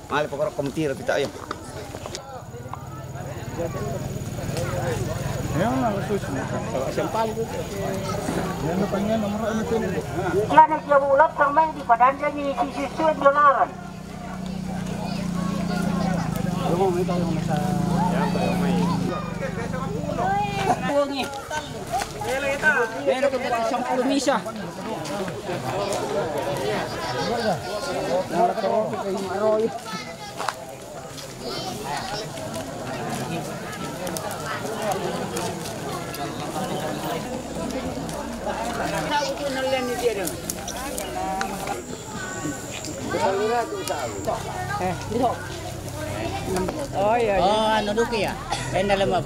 Mali pokoknya komentir kita ayo. Planet yang ulat termain di padanya ni sisi dolaran. Meron ko dito 10 misa. Oh iya. Oh, anu duki ya. Enda lemab.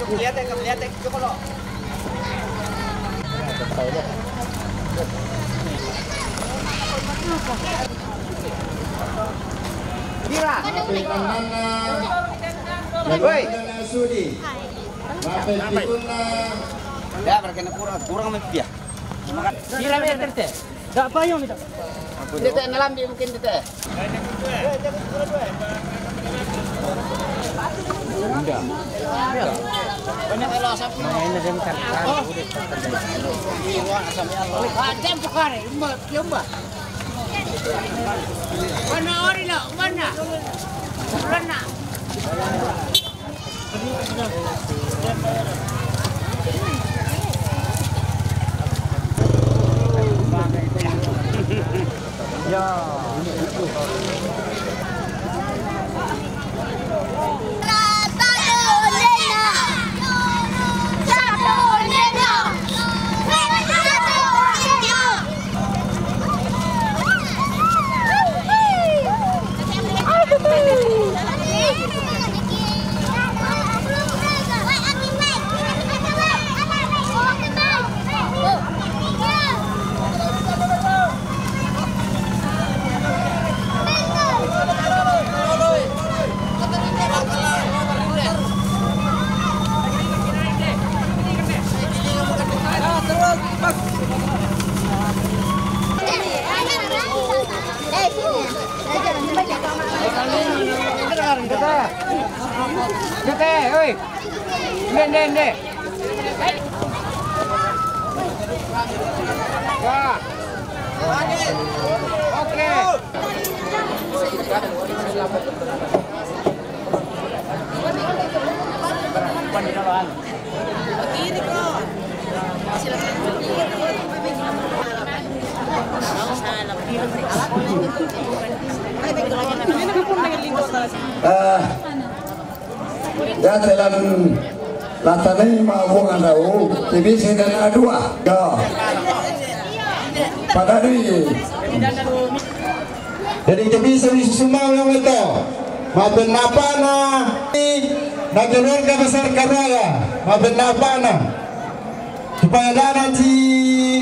Lihat coba lo. Bila. Woi. Ya, mereka kurang lebih ya. Bila meter teh. Enggak payung itu. Kita nelam dia mungkin kita. Enggak. Banyak elo asap. Main ada bentar. Ada bukan, mbak. Mana ori lo? Mana? Mana? Ya. Kita, oi. Den. Ya. Oke. Begini kok. Ya dalam latanai mau ngandau TV sedan A2 ya pada ini jadi TV semi semua yang itu maben apa na keluarga besar karaya maben apa na supaya ada nanti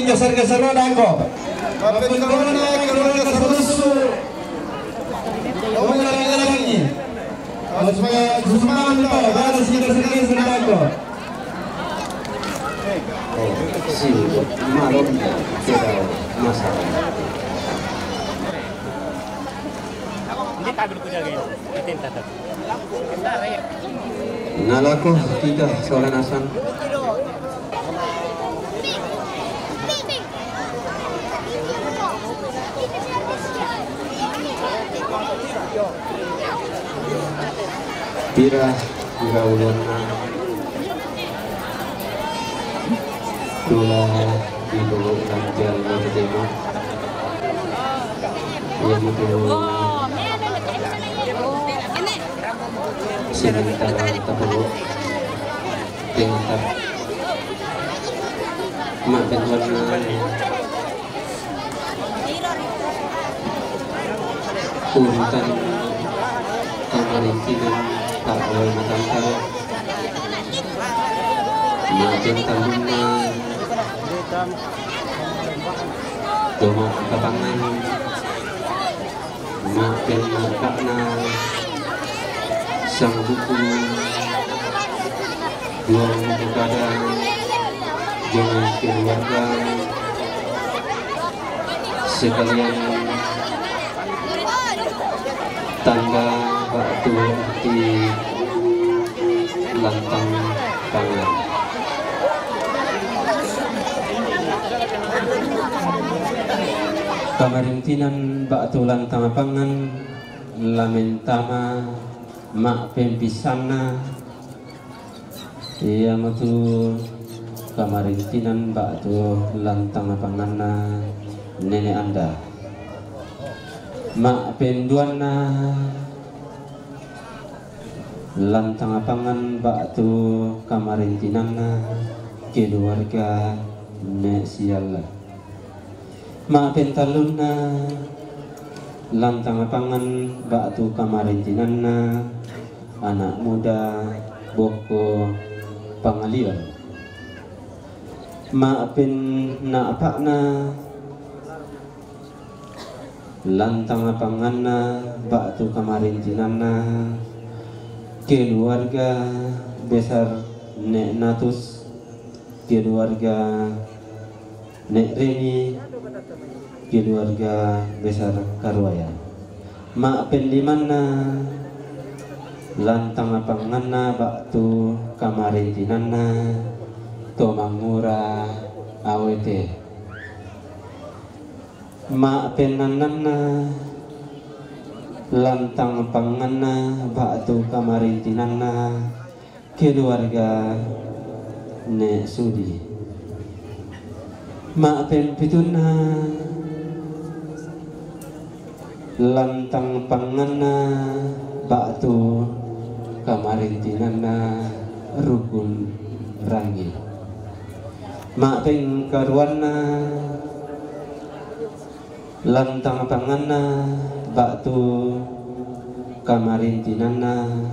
geser-geser roda kok maben keluarga serusu lagi supaya semua itu ada sedikit sedikit Si malam tidak masalah. Ini kabel kuda gini. Tinta tuh. Nalaku tidak soalan asam. Pira gaulana dula di dulu lanjal terima yang itu sementara tahu tingkat makan warna urutan pemerintahan tak oleh matangkal makan tanggungan cuma kepangan makan makna sang buku buang begadang jangan keluarga sekalian tanda batu di lantang pangan. Kamarintinan batu lantang pangan lamentama mak pempisana ia matu kamarintinan batu lantang panganna nenek anda mak penduana lantang pangan batu kamarintinanna keluarga nek sial mak pentaluna lantang pangan batu kamarintinanna anak muda Bokko pangalian mak pen nak pakna lantang panganna batu kamarintinanna keluarga besar nek natus keluarga nek reni keluarga besar karwaya mak pendimana lantang panganna batu kamarintinanna tomangura awete mak penanana lantang panganna batu kamarintinanna keluarga nek sudi mak penpituna lantang panganna batu kamarintinanna rukun rangi mak pengkaruanna lantang panganna batu kamarintinanna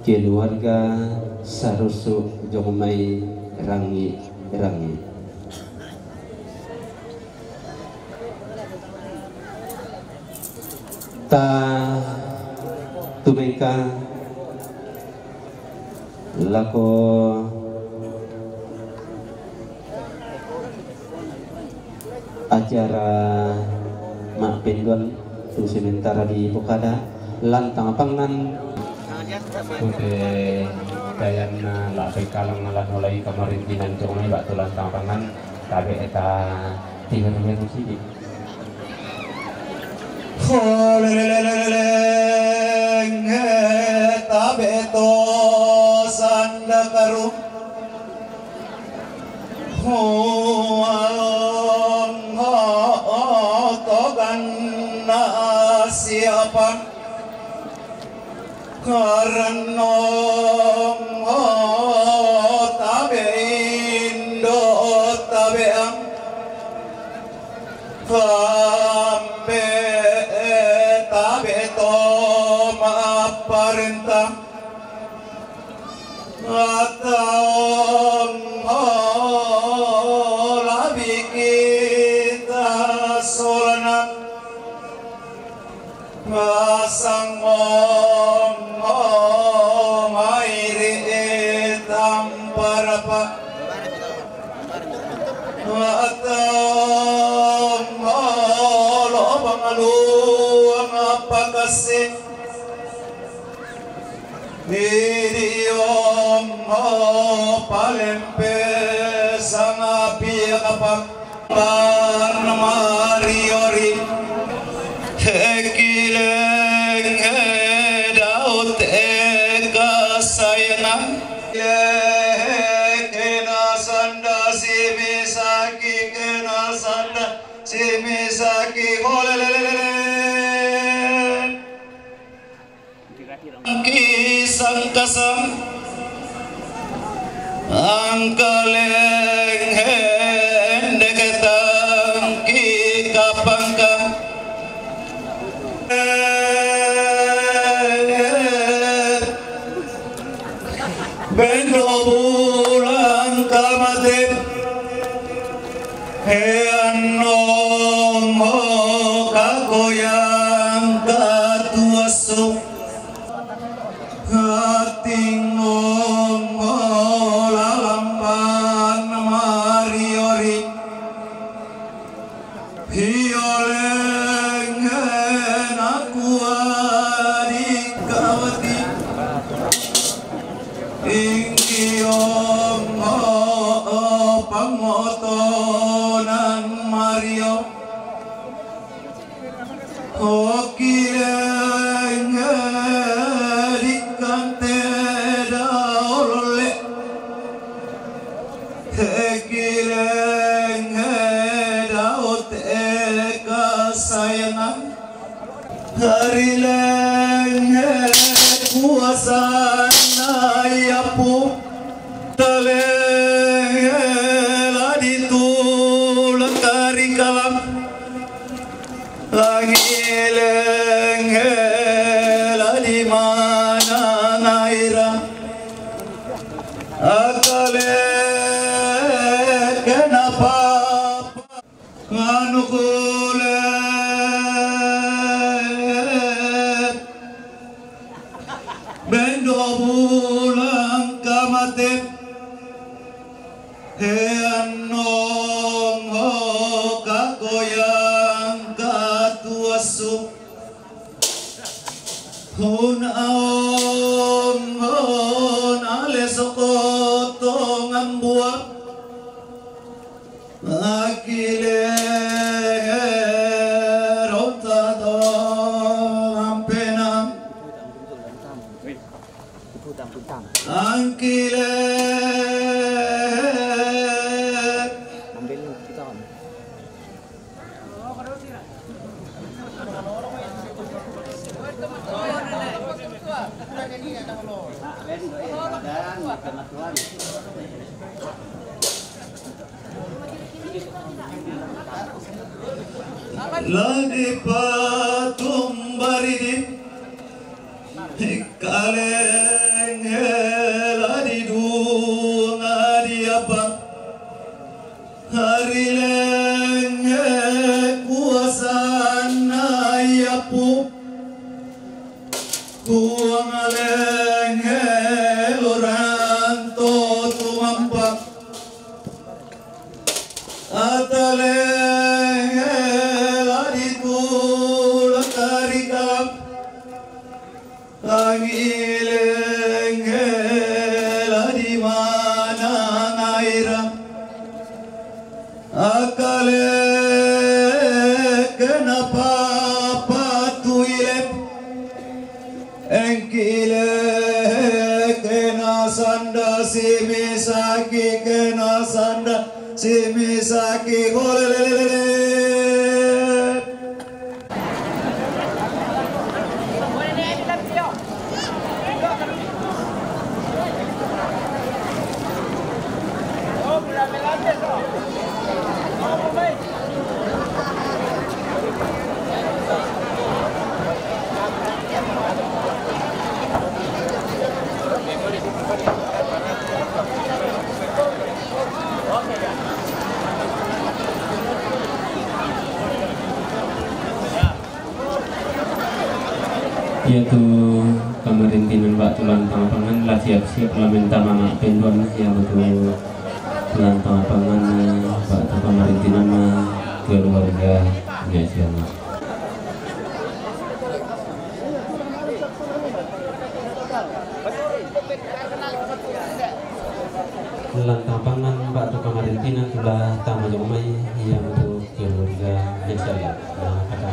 keluarga sarusu jomai rangi ta tumeka lako acara mak penduan tu sementara di Pokada lantang pangan oke dayana la kalang ngalah mulai kamarintinan jomai batu lantang pangan tabe eta tiga nomor sini holeleleleng tabeto sanda karu huang togan na siapa karena tabe indo tabe am kambe tabeto maaparenta atau labi kita solana masang mairi tamparapa atau lobang aluang apa kasih Diriom palempe sang api kapak mariori hekileng daud kasayana kena sanda simisaki kena sanda simisaki holelelele kisang kasam angkaleng hendeketang ki kapangka bendo bulan kamate heanong kagoyang katuasuk Lagi patung baridip kaleng ladi dunga diapa hari lenge kuasana yapu kuang lenge loranto tumampak atale Angilengela dimana ngaira akale kenapa patuile engkile kena sanda simisaki kena sanda simisaki golelelele. Yaitu pemerintahan Batu Lantang Pangan lah siap-siap lah minta mana penduan ya betul Lantang Pangan Batu pemerintahan keluarga biasa. Lantang Pangan Batu pemerintahan sudah tamu jomai ya betul keluarga biasa ya. Nah kata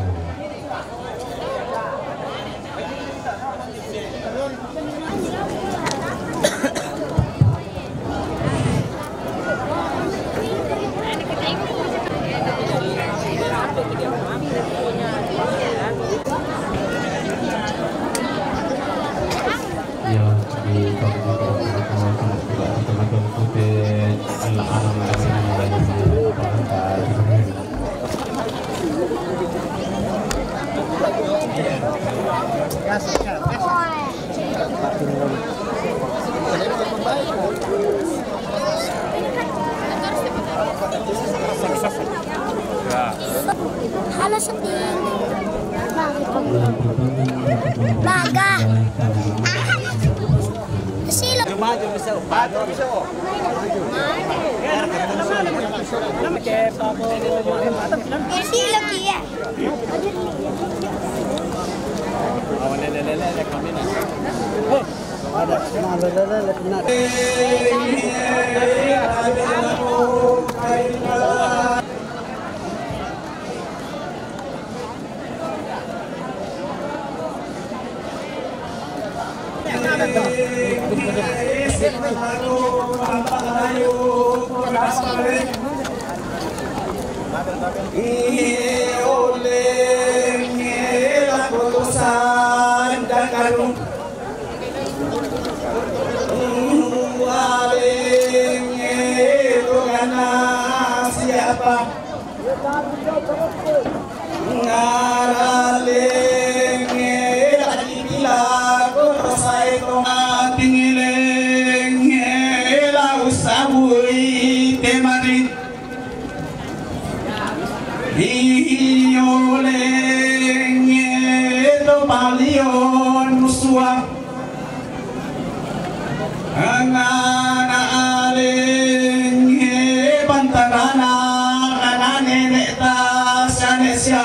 Halo Seting Baga Silo Silo kia siapa ngaralenge lagi bila korosai toma tingilenge la usabui temari iolenge to palion musua angana alenge pantarana kanane nekta sanesya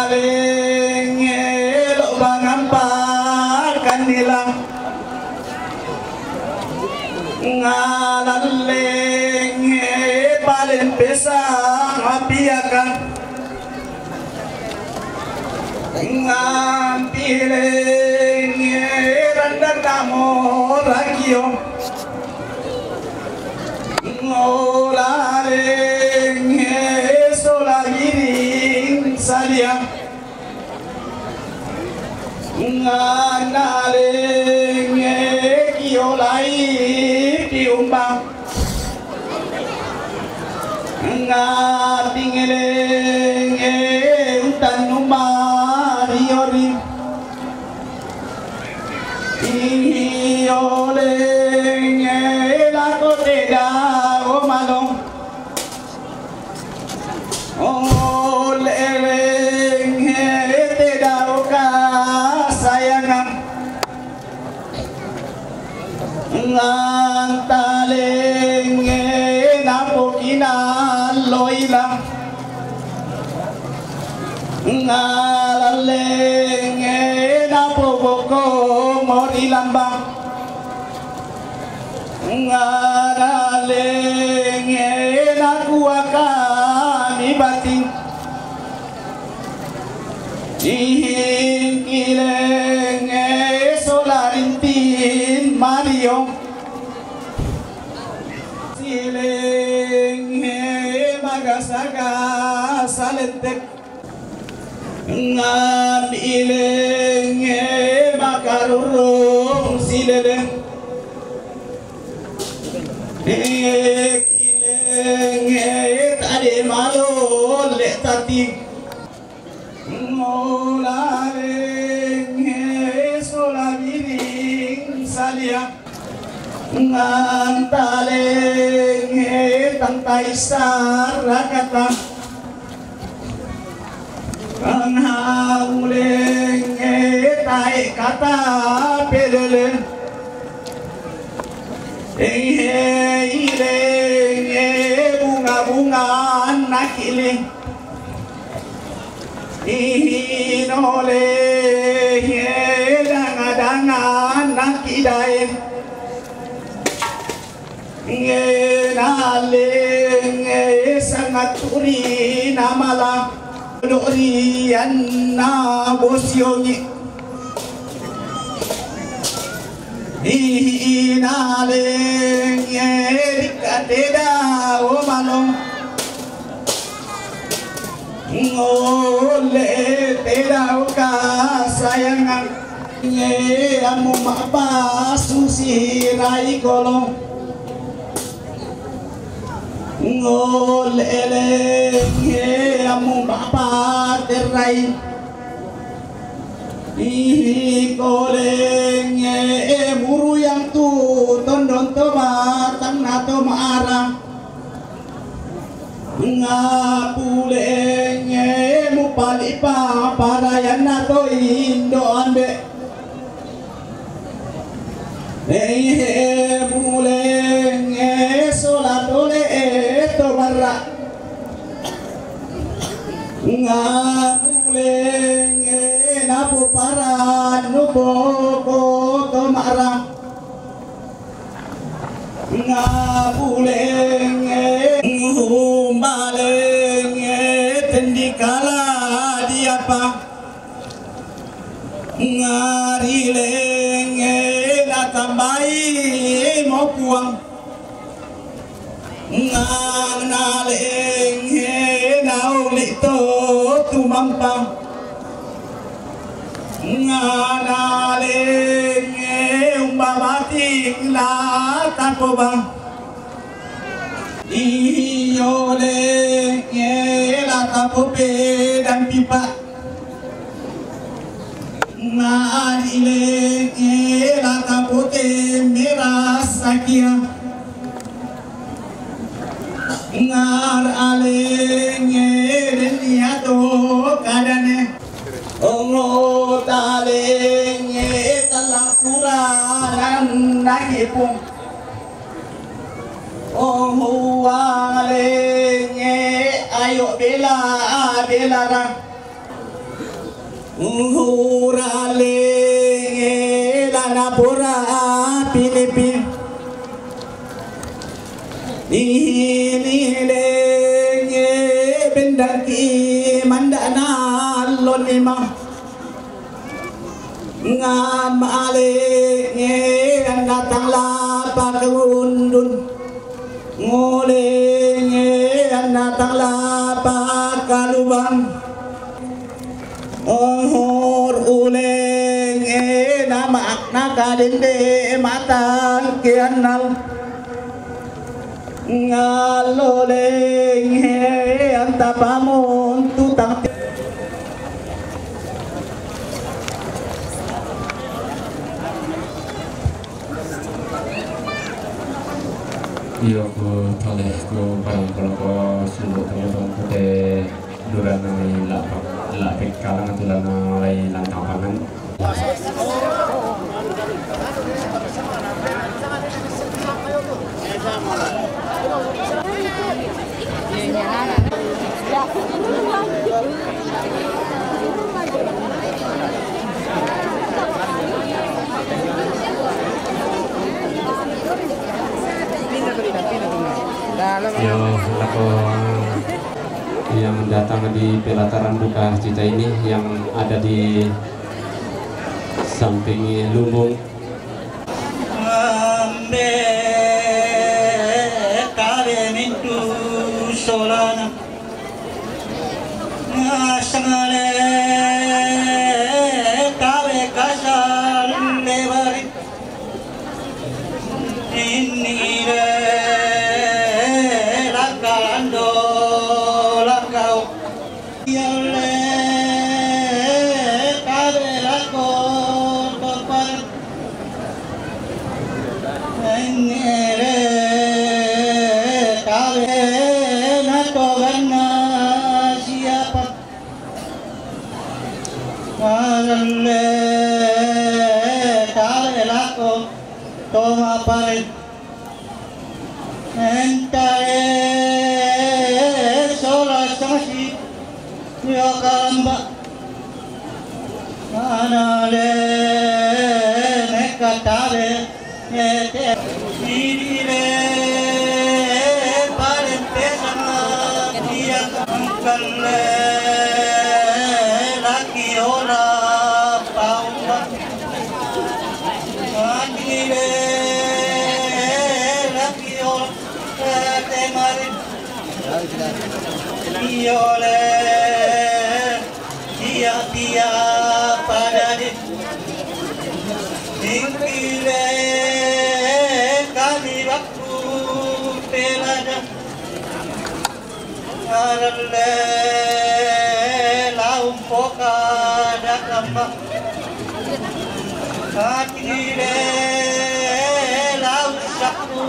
ngalalenge lo bangampakan nilang ngalalenge paling besar apiakan ngampilenge randang namo rakio ngolalenge solagiring salia nganalenge kiolai diumbang ngatingelenge utan numariori iolenge lakoteda omalong olelenge teda oka sayangan ngantalenge napokina loilang ngalalenge napo Bokko mori lambang ngaralenge nakuwa kami bating ihingilenge solarintin Mario silenge magasaga salentek ngambilenge makarurung silele kilenge tade malo le tati ngolalenge solabiring salia ngantalenge tantai sarakata anghaulenge tai kata pelele ilenge bunga-bunga nakile inolenge danga-danga nakidai ngenalenge sangat turi namala dorian na bosyongi inalenge rikateda omalong ngole teda oka sayangan nge amu mapa susirai golong ngolelenge amu bapa terai ikolenge buru yang tu tondon to batang nato marang ngapulenge mupalipa parayan nato indo ande mulenge solatole eto barra ngamulenge napu para nuboko tomara ngapulenge ngumbalenge tendikala diapa ngarileng natambai mo puang nganaleng naulito tumampang nganaleng umbamating latapobang iyoleng latapope dan pipa ngarileng latapote merah sakia ngar aleng niato kadane ongo taleng talakuraran nagipung ongo aleng ayo bela belarang uraleng lanapura Pilipin Inilenge bendaki mandana lonima ngamalenge datang lapa keundun ngolenge datang lapa kalubang ohor ulenge nama nakadende matang kianal ngaloleng antapamun tutang iya ku toleh ku barang kalau suluh tengah putih durana lapik kalang durana lay lantang pangan yo lako yang datang di pelataran duka cita ini yang ada di samping lumbung solana sangalla kawe kasal levari inire lakando lakau yole kawe lako topan inire kawe karena siapa kale kale lako toma paret entae sola sasi yo kamba anale nekatare ete sirire kalle laki ora paumba agile laki ora temari iole dia pada di ingkile kami waktu pelada Arale laum poka dakamba akile laum saku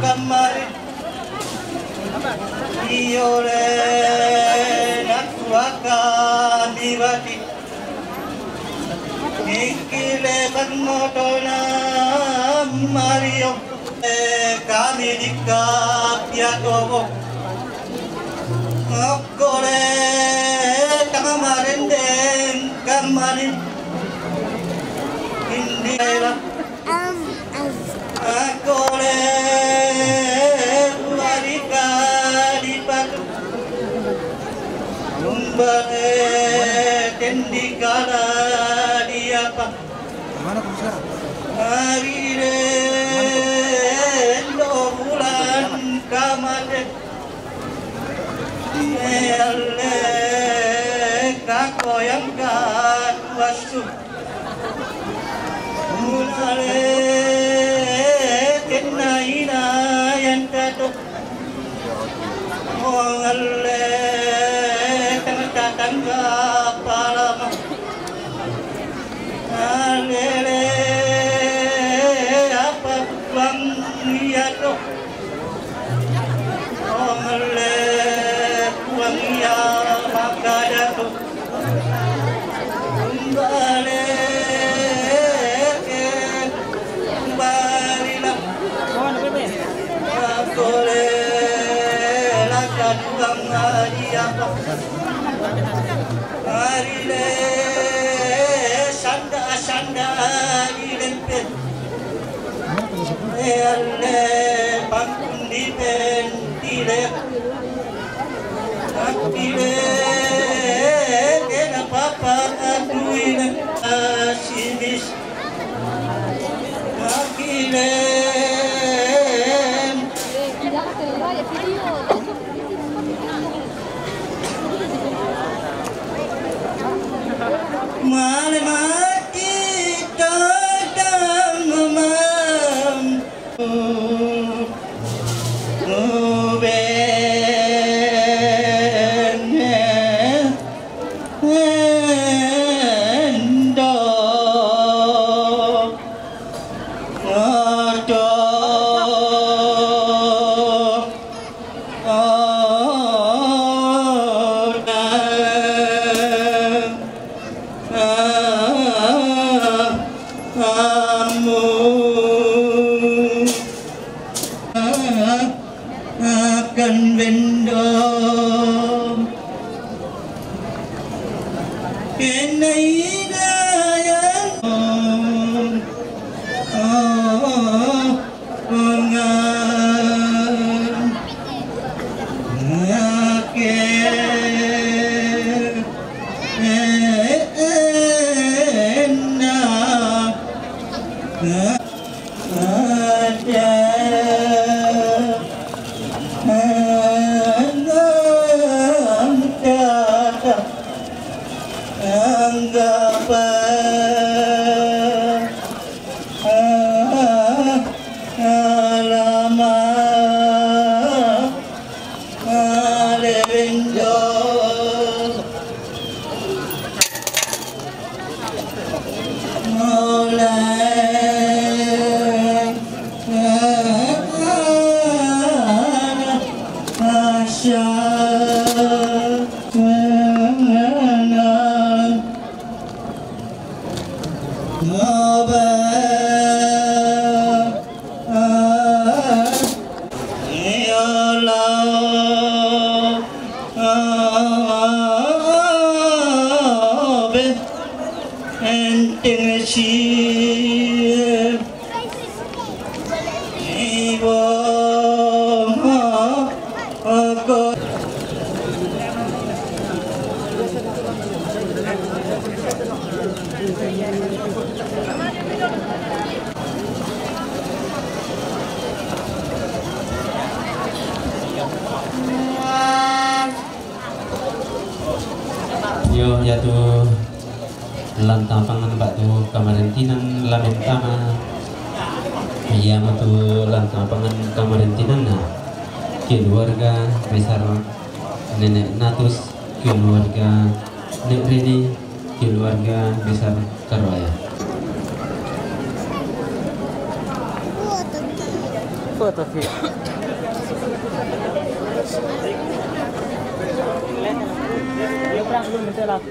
kamari iole nakuaka diwati ikile banmotona mario kami dikapiatobo Kore kamarin den kamarin indira kore warika dipatu lumbare tendikala diapa hari rendo bulan kamade ele kako yang kawasu mulale kenaina yang tato Mongale tangga palama alele apa bang liato Mongale bang ya magadato kembali kembalilah boleh bang apa hari le sanda di lempet le pangkun di pentile akile kena papa aduina asimis akile male mati tadang mam akan bendom kena hidayah pengan Yo jatuh lantang pangan batu kamarentinan lamen tama iya matu lantang pangan kamarentinan na keluarga besar nenek Natus, keluarga Nek Reni, keluarga besar Karwaya. Foto sih. Dia perang belum betul lah.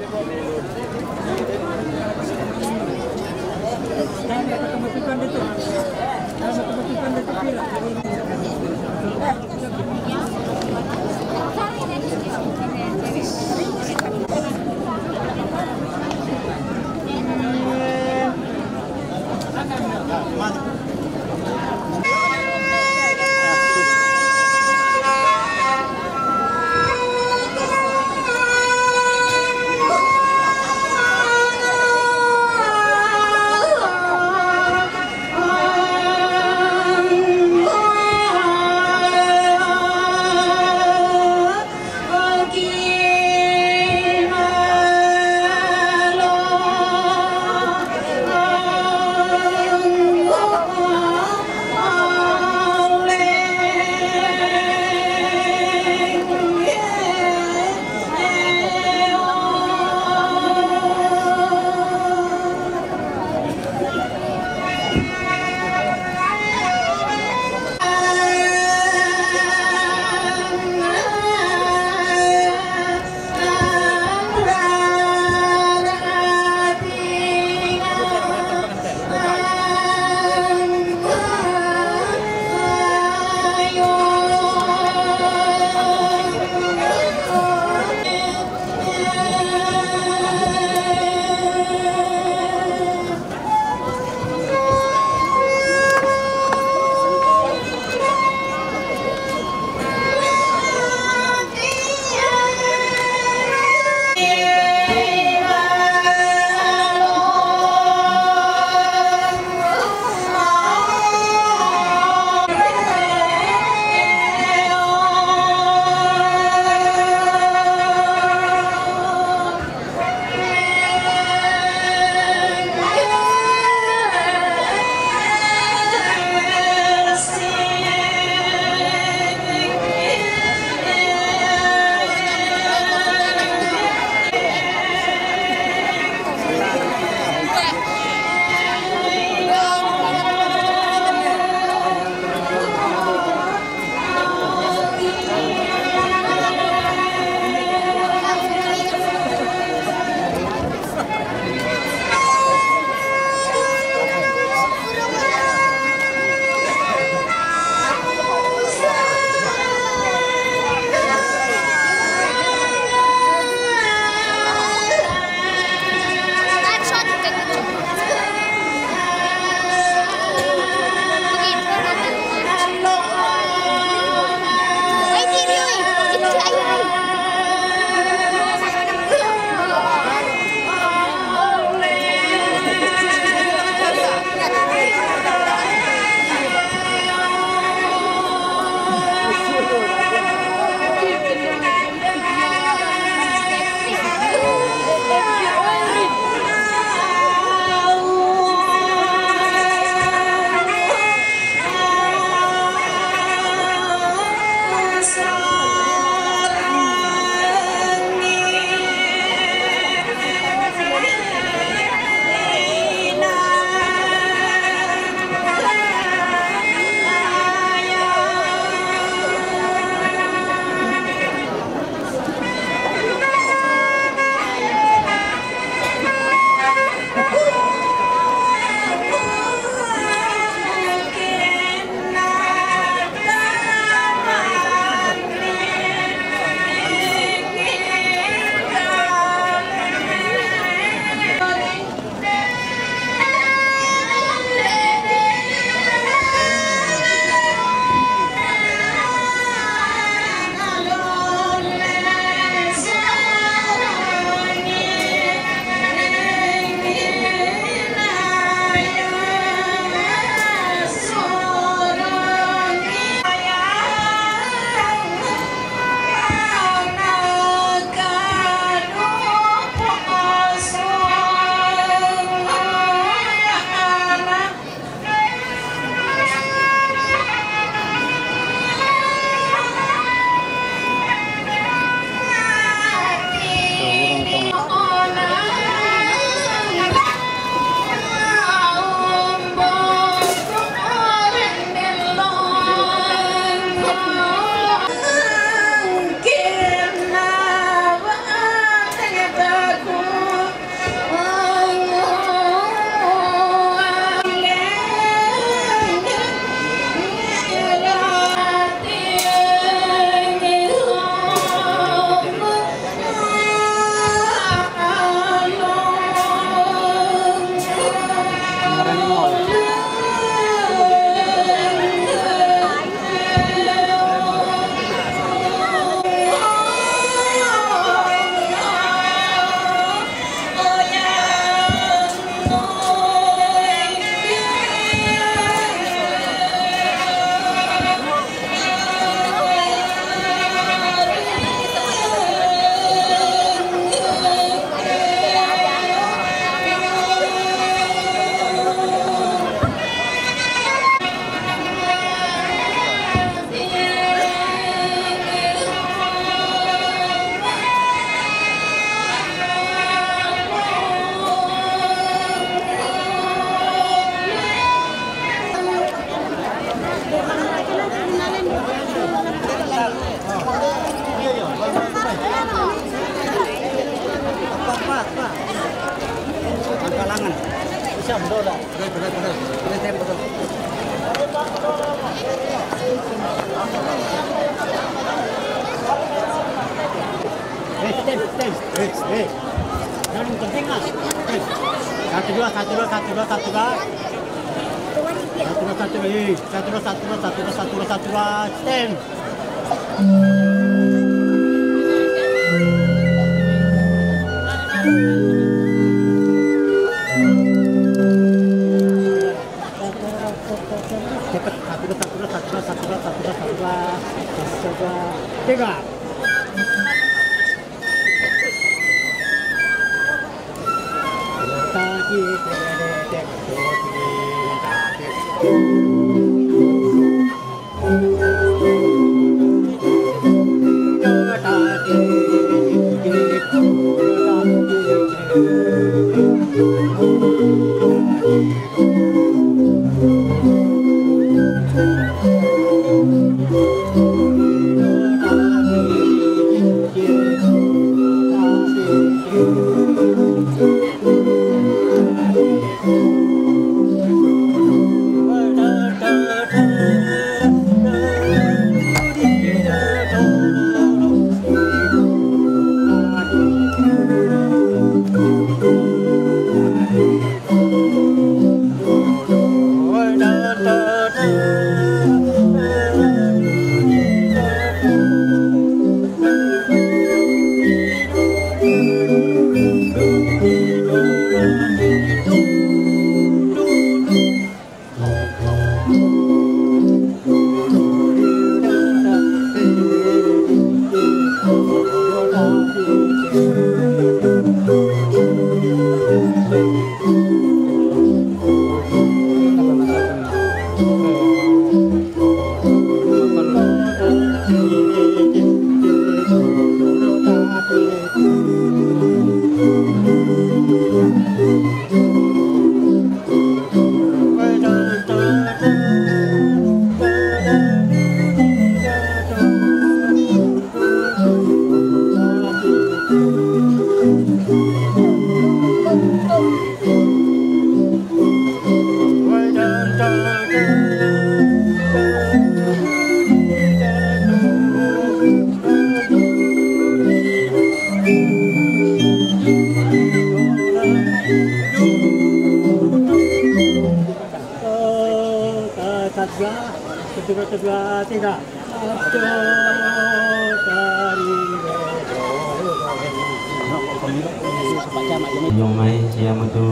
Nyomai siapa tu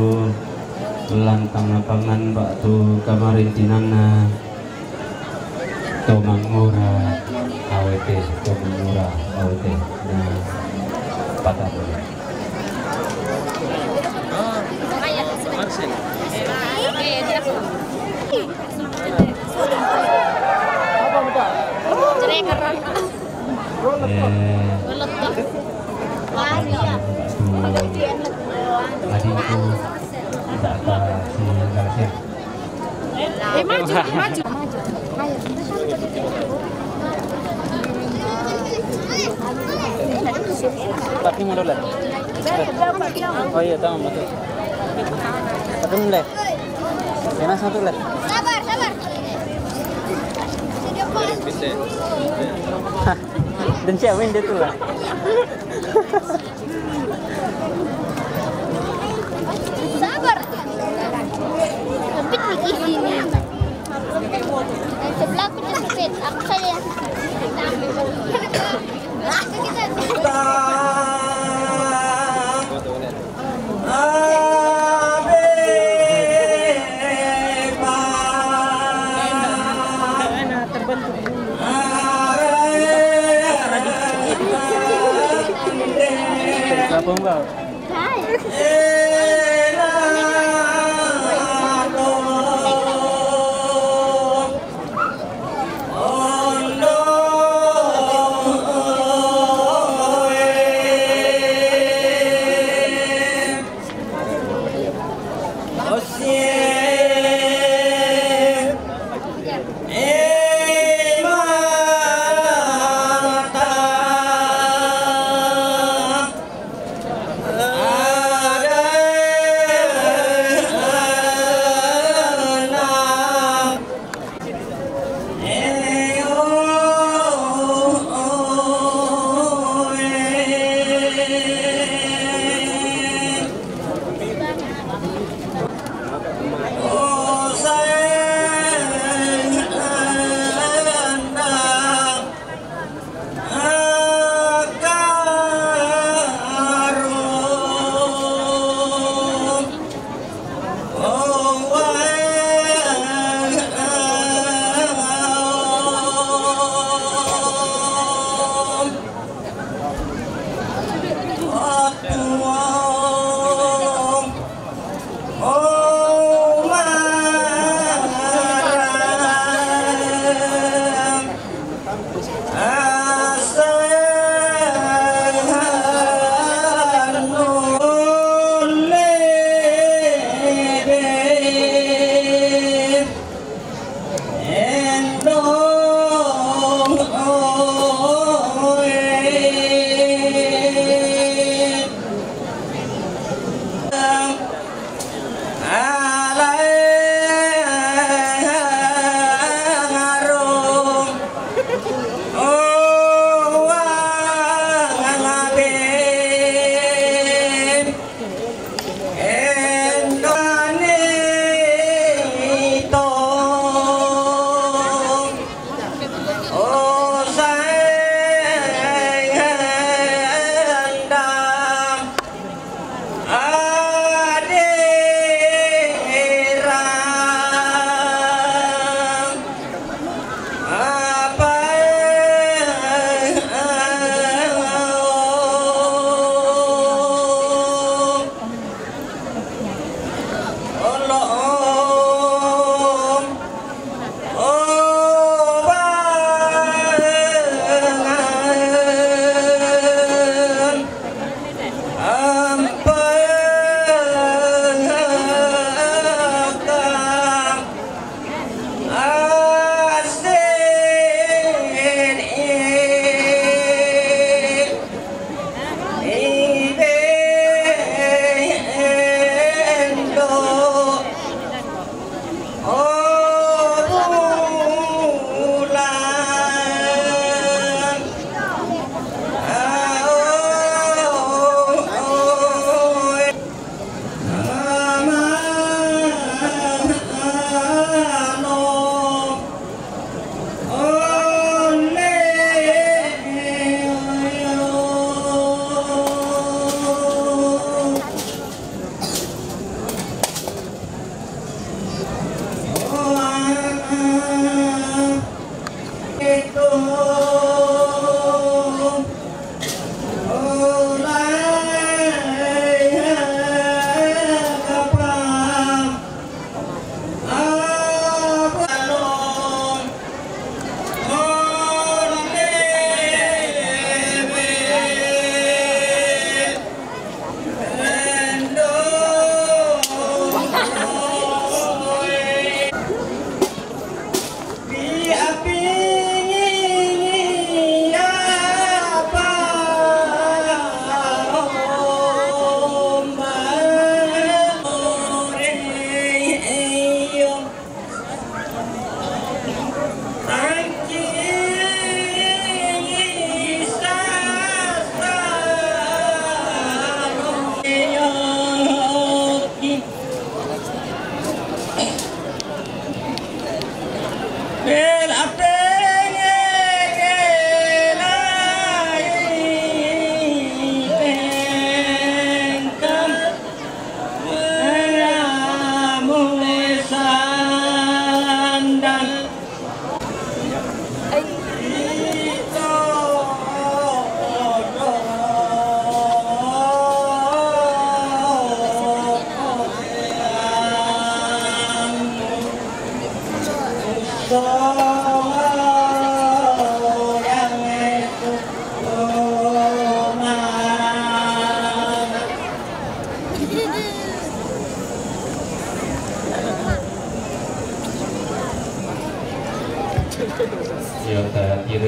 lantang pangan batu kamarin tinana tomang murah awet tomang murah awet nah patah adikku tak kasih maju. Tapi mau dulu. Oh iya, tahu betul. Tapi mulai. Kena satu lagi. Sabar. Dan siapa dia tuh lah. Sabar. Sempit nih ini. Sebelah punya sempit. Aku saja. Apa enggak? Ada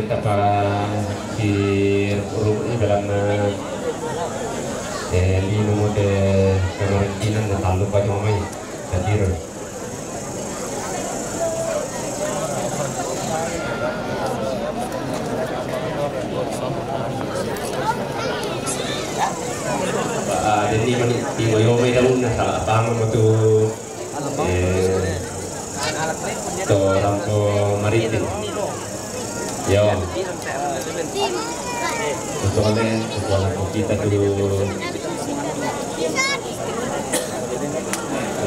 pemerintah di rumah dalam lima mode pemerintahan dan lalu pada mamanya hadir. Jadi di Moyome daun nasa apang itu to rampo maritim. Yo. Soalnya kita dulu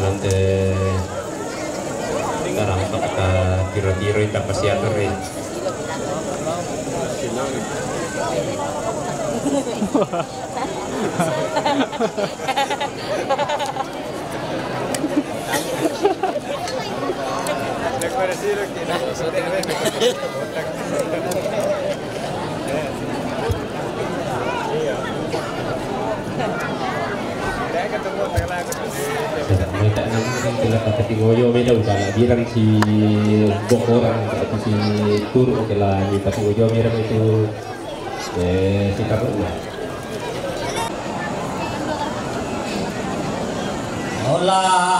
nanti sekarang kata tiro-tiro kita pasti atur ya. Bilang si Bokko atau si Tur oke lah kita tunggu jauh bilang itu si kabarnya olah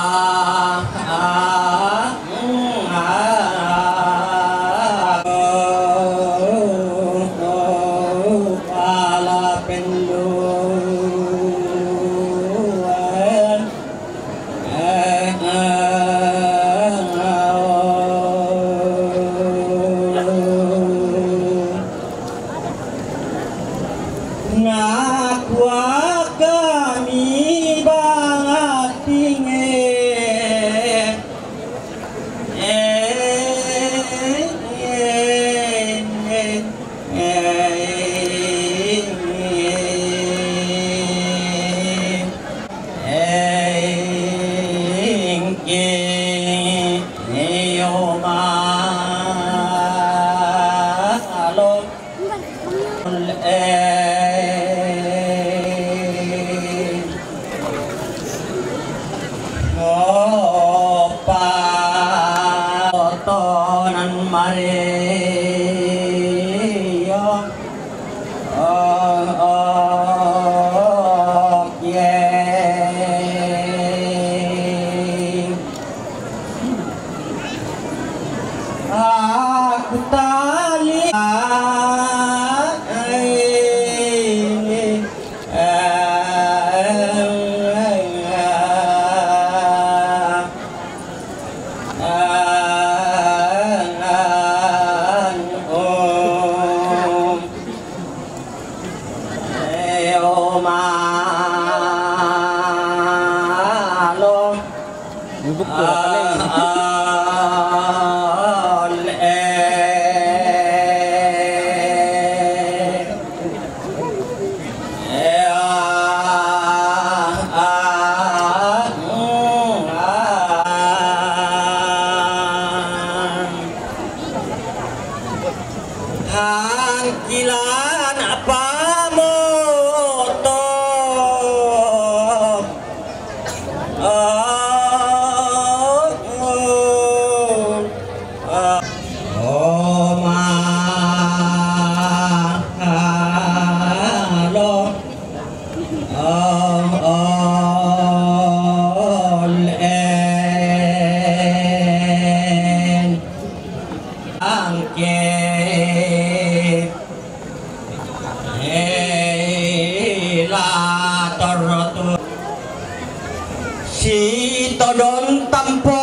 si todon tampo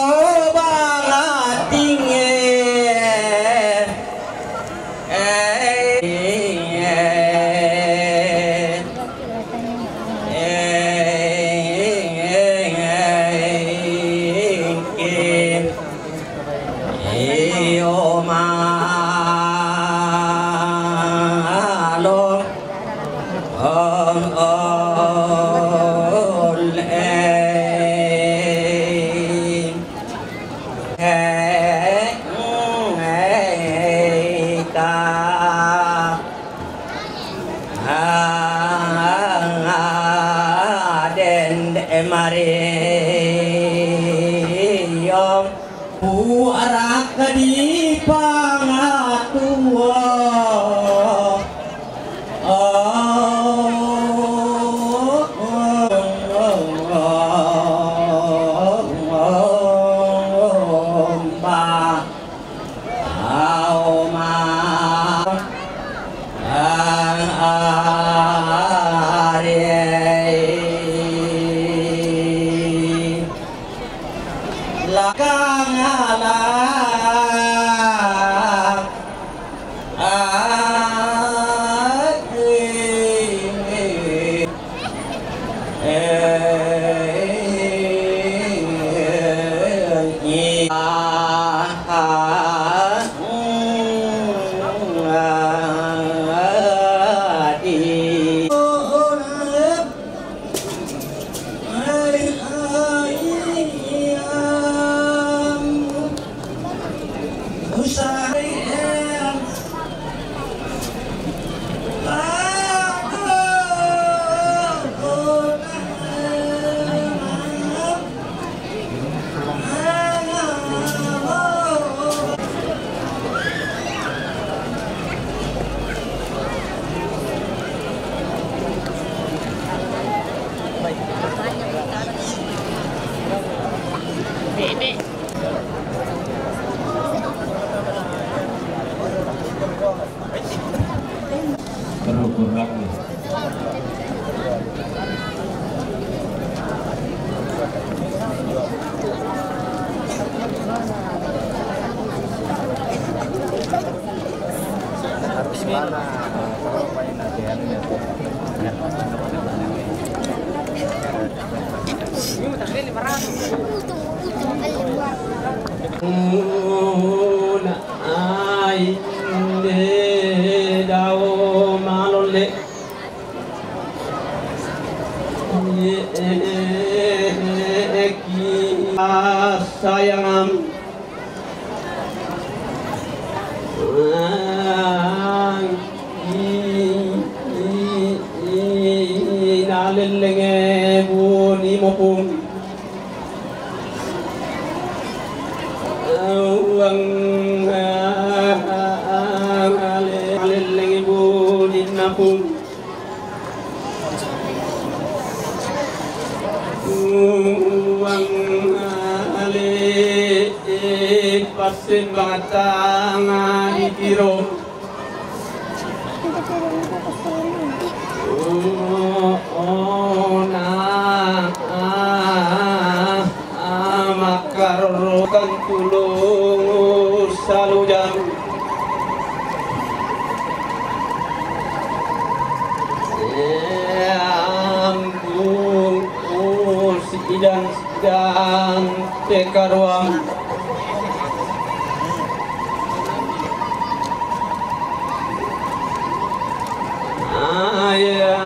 banget Maria puarak di pangatua sayang nalilenge buni mopung wang nalilenge buni napung wang pasin batang di biro makarokan tulung salujang ambung sidang tekaruang ayah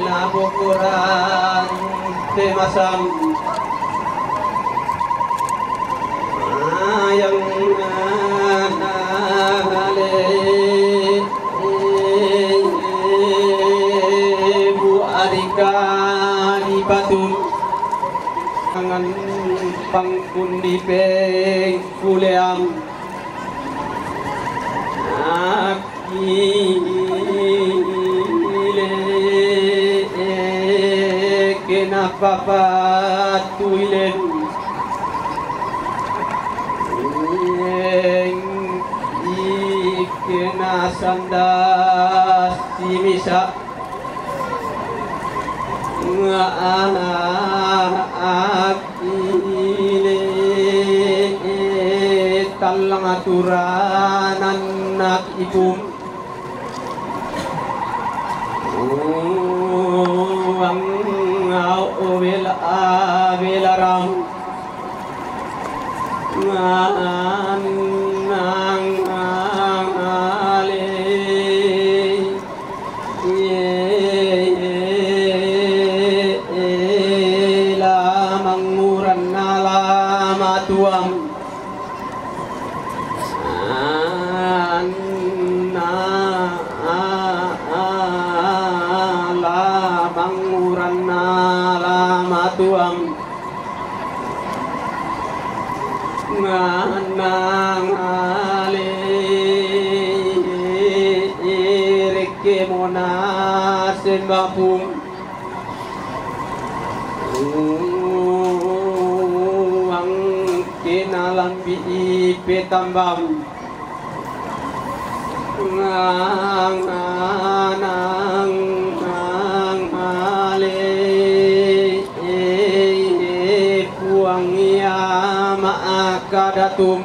laburan temasam yang Bu Arika di Batum tangan pangkundi peng kuleam akile kenapa patuilen kena sandas simisa akile talang aturan anak ibu ang belarang tuang nganang ale reke mona sembapung ang kinalambi petambam puang ya maakadatum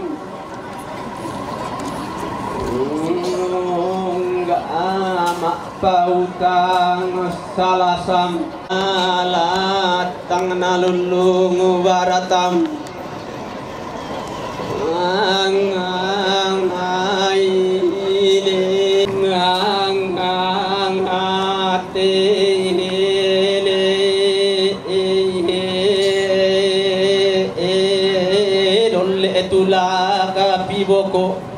enggak amak pautang salasam alatang nalulung baratam Bokko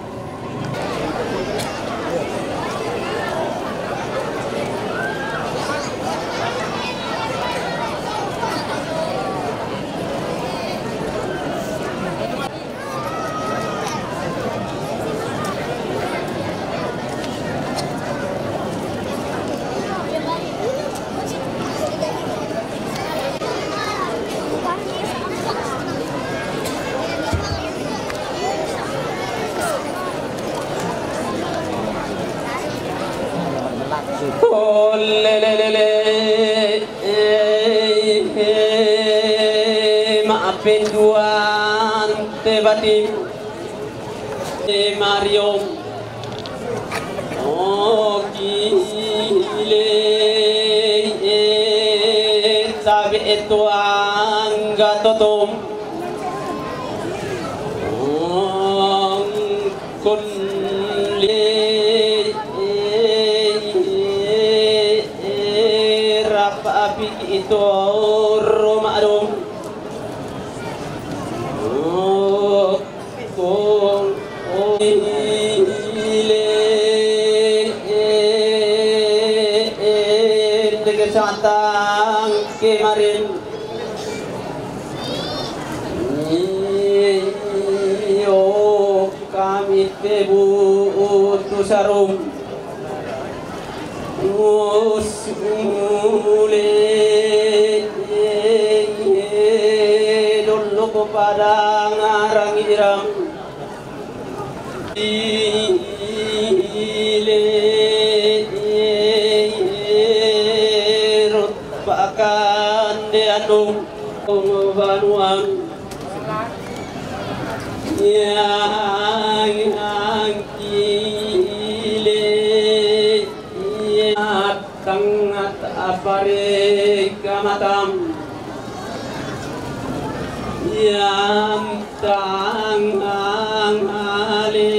maafin duan tebati Mariam oh gile sabi itu angga totom kulli api itu rumah dong kesantang kemarin kami Bebo tu sarung usule dulu kepada ngarang iram ile rupakan deanung banuang yang kile tangat apare kamatam yang tangang ale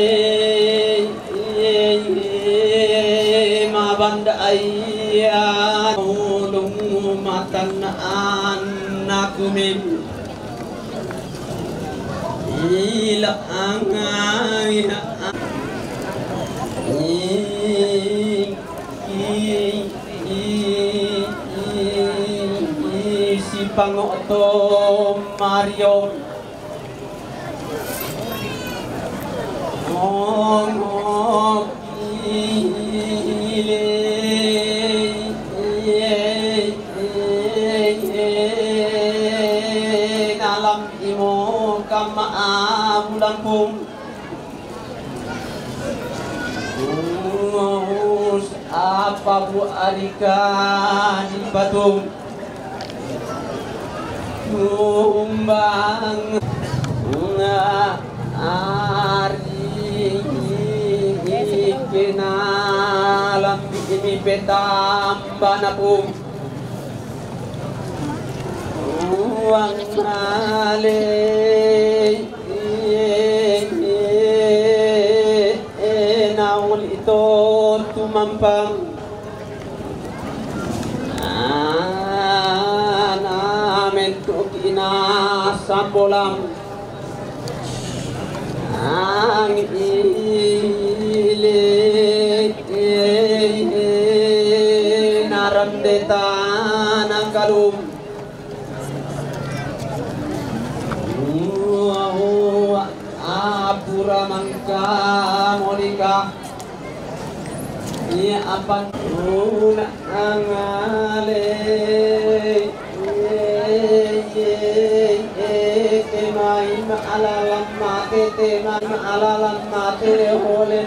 mabanda ayat ulung matan anak min ilang si pangoto Mario alam imo kama bulan pum apa bu arika di Batum tumbang ari kenalam ini petam banapum uang ale naul itu tumampang mentuk ina sambolam ile narandeta nangkalum apura mangka molika ia apa angale alalam mate hole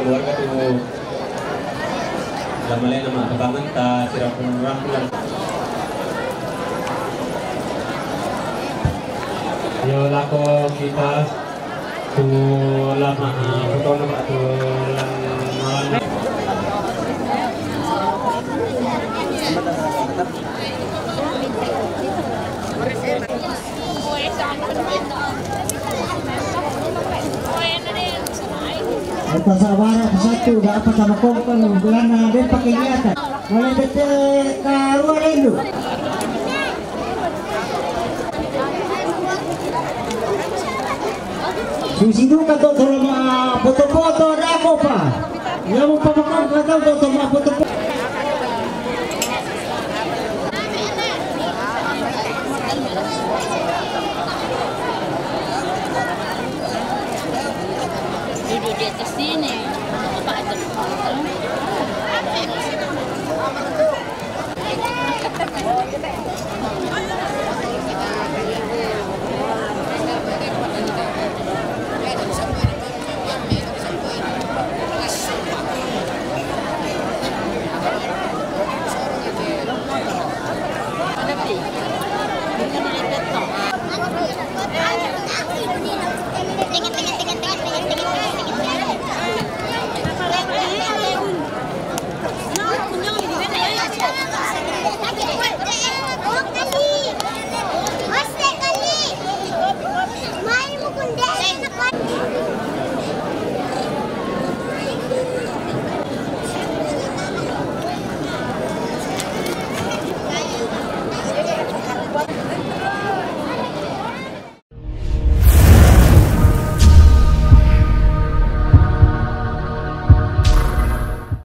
keluarga tuh lama lain nama kebangan ta sirap rangkulan. Yo lako kita tuh lama foto nama tuh lan Pasawara satu dapat sama kompon belana dan pakai hiasan. Mulai detik ke luar itu. Susi duka tuh sama foto-foto ada apa pak? Yang mau pemakan kata tuh sama foto-foto. Duduk di atas sini. Apa itu?